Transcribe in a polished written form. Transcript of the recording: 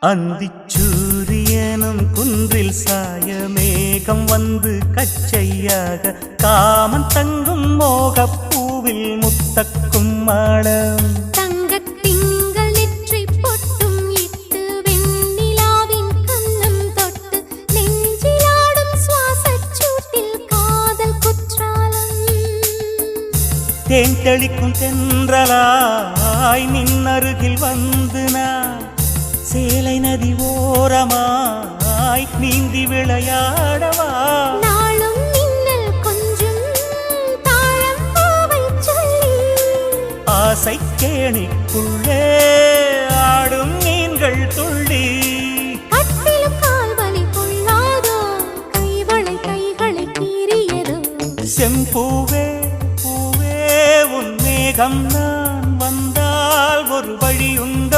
அந்திச்சூரியனும் குன்றில் சாய மேகம் வந்து கச்சையாக காமன் தங்கும் மோகப்பூவில் முத்தக்கும் மாடம் தங்கத்திங்கள் நெற்றி பொட்டும் இட்டு வெண்ணிலாவின் கண்ணம் தொட்டு நெஞ்சிலாடும் சுவாசச் சூட்டில் காதல் குற்றாலம் தேன் தெளிக்கும் தென்றலாய் நின்னருகில் வந்து நான் சேலை நதி ஓரமாய் நீந்தி விளையாடவா நாளும் மின்னல் கொஞ்சம் தாழம் பூவை சொல்லி ஆசை கேணிக்குள்ளே ஆடும் மீன்கள் துள்ளி கட்டிலும் கால்வலி கொள்ளாதோ கைவளை கைகளை கீறியதோ செம்பூவே பூவே உன் மேகம் நான் வந்தால் ஒரு வழியுண்டு